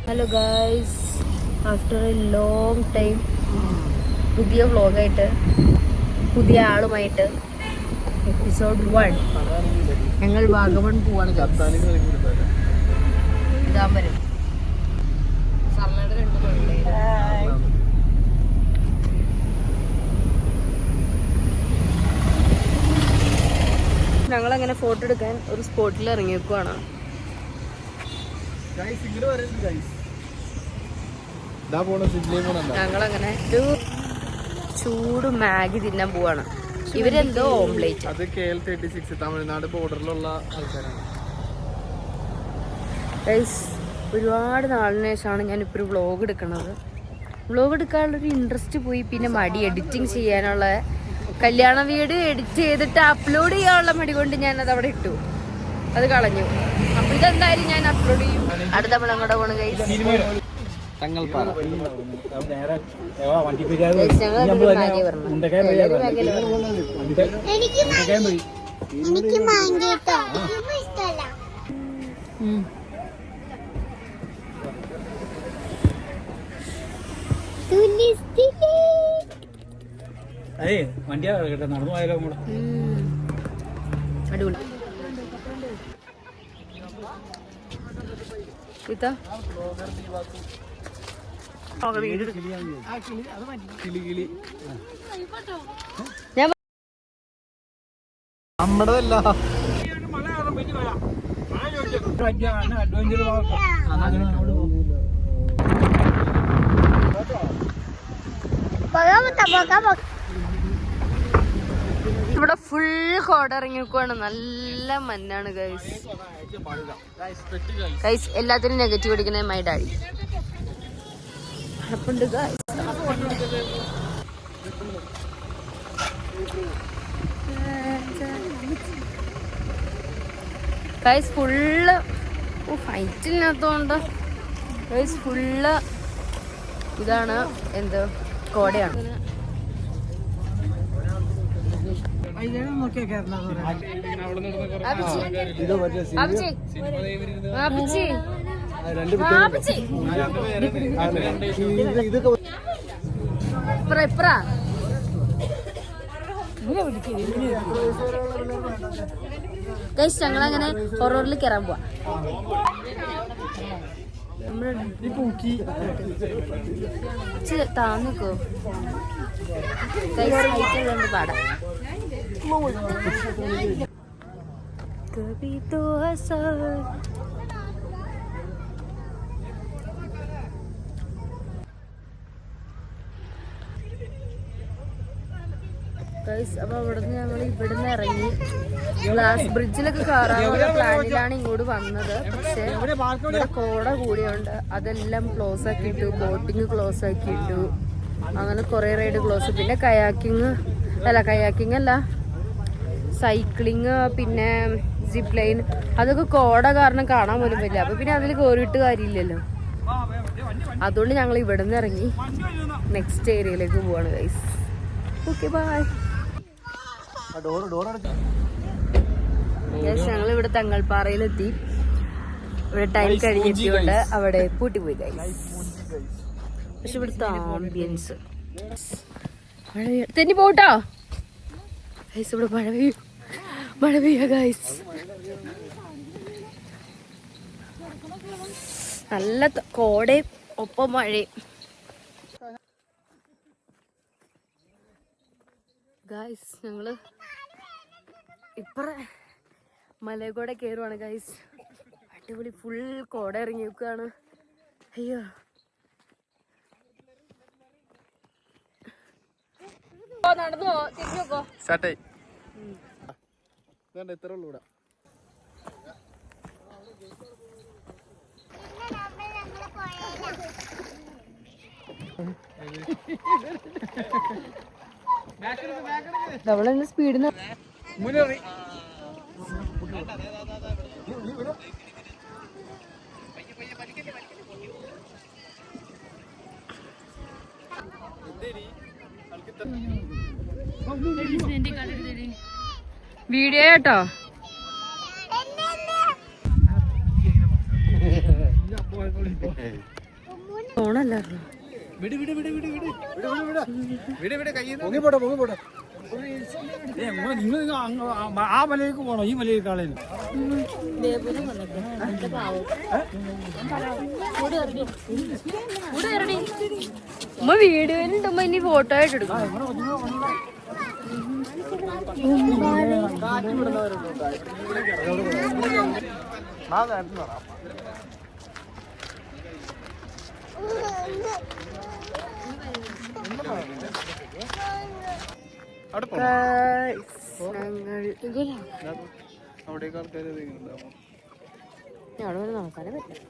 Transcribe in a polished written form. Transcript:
Hello guys, after A long time പുതിയ വ്ളോഗായിട്ട് പുതിയ ആളുമായിട്ട് episode 1 ഞങ്ങൾ വാഗമൺ പോവാണ്. ഇതാമ്പരം സമ്മയുടെ 2 പിള്ളേര്. ഞങ്ങളങ്ങനെ ഫോട്ടോ എടുക്കാൻ ഒരു സ്പോട്ടിൽ ഇറങ്ങിയേക്കുവാണ്. ഞങ്ങളങ്ങനെ ഒരു ചൂട് മാഗി തിന്നാൻ പോവാണ്. ഇവരെന്തോ ഓംലേറ്റ്. അത് KL36 തമിഴ്നാട് ബോർഡറിലുള്ള ആൾക്കാരാണ്. ഒരുപാട് നാളിന് ശേഷമാണ് ഞാനിപ്പോൾ ഒരു വ്ളോഗ് എടുക്കണത്. വ്ളോഗ് എടുക്കാനുള്ളൊരു ഇൻട്രസ്റ്റ് പോയി. പിന്നെ മടി, എഡിറ്റിങ് ചെയ്യാനുള്ള, കല്യാണ വീഡിയോ എഡിറ്റ് ചെയ്തിട്ട് അപ്ലോഡ് ചെയ്യാനുള്ള മടി കൊണ്ട് ഞാനത് അവിടെ ഇട്ടു, അത് കളഞ്ഞു. അപ്പൊ ഇതെന്തായാലും ഞാൻ അപ്ലോഡ് ചെയ്യും. അടുത്ത നമ്മൾ അങ്ങോട്ട് പോണ നടന്നു പോയാലോ കൂടെ. അടിപൊളി. ഇതാ നമ്മടല്ല ഇവിടെ ഫുൾ കോട ഇറങ്ങിക്കുവാണ്. നല്ല മഞ്ഞാണ് ഗൈസ്. ഗൈസ് എല്ലാത്തിനും നെഗറ്റീവ് അടിക്കണേ മൈ ഡാഡി. അപ്പുണ്ട് ഗൈസ് ഫുള്ള് ഫൈറ്റില്ലാത്തോണ്ട് ഗൈസ് ഫുള്ള് ഇതാണ് എന്ത് കോടയാണ്. ഞങ്ങളങ്ങനെ ഹൊററിൽ കയറാൻ പോവാ. താന്നിക്കോ പാടാം. കഭി തോ ഹസാ അപ്പൊ അവിടുന്ന് ഞങ്ങൾ ഇവിടുന്ന് ഇറങ്ങി ഗ്ലാസ് ബ്രിഡ്ജിലൊക്കെ കയറാനുള്ള പ്ലാനിലാണ് ഇങ്ങോട്ട് വന്നത്. പക്ഷെ ഇവിടെ കോട കൂടിയുണ്ട്, അതെല്ലാം ക്ലോസ് ആക്കിയിട്ടു. ബോട്ടിങ് ക്ലോസ് ആക്കിയിട്ടു. അങ്ങനെ കുറെ റൈഡ് ക്ലോസ്. പിന്നെ കയാക്കിങ് അല്ല സൈക്ലിങ്, പിന്നെ സിപ്പ് ലൈൻ, അതൊക്കെ കോട കാരണം കാണാൻ പോലും പറ്റില്ല. അപ്പൊ പിന്നെ അതിൽ കയറിയിട്ട് കാര്യമില്ലല്ലോ. അതുകൊണ്ട് ഞങ്ങൾ ഇവിടുന്ന് ഇറങ്ങി നെക്സ്റ്റ് ഏരിയയിലേക്ക് പോവാണ് ഗൈസ്. Okay bye. ഞങ്ങൾ ഇവിടെ തങ്ങൾപ്പാറയിലെത്തി. ഇവിടെ ടൈം കഴിഞ്ഞെത്തിയോണ്ട് അവിടെ പൂട്ടിപ്പോയി ഗൈസ്. പക്ഷെ ഇവിടുത്തെ ആംബിയൻസ് തെന്നി പോട്ടോ ഗൈസ്. ഇവിടെ മഴ പെയ്യ ഗൈസ്. നല്ല കോടയും ഒപ്പം മഴയും ഗൈസ്. ഞങ്ങള് ഇപ്പറ മലയക്കോടെ കയറുവാണ് ഗൈസ്. അടിപൊളി ഫുൾ കോട ഇറങ്ങി വെക്കുകയാണ്. അയ്യോ നടന്നോ, തിരിഞ്ഞോക്കോ. ഇത്ര ഉള്ളൂ ഇവിടെ. നമ്മളെന്നെ സ്പീഡിന് മുന്നേറി വീഡിയോ കേട്ടോ. ഫോണല്ലായിരുന്നു. വിട് വിട് വിട് വിട് വിട് വിട് വിട് കയ്യിൽ പൊങ്ങിപ്പോട്ടെ പൊങ്ങിപ്പോട്ടെ. നിങ്ങൾ ആ മലയിലേക്ക് പോകണോ ഈ മലയിലേക്ക് കളയുന്നു? ഉമ്മ വീഡിയോയിലുണ്ടുമ്പോ ഇനി ഫോട്ടോ ആയിട്ട് എടുക്കും. അവിടേക്ക് ആൾക്കാർ അവിടെ നോക്കാനേ പറ്റില്ല.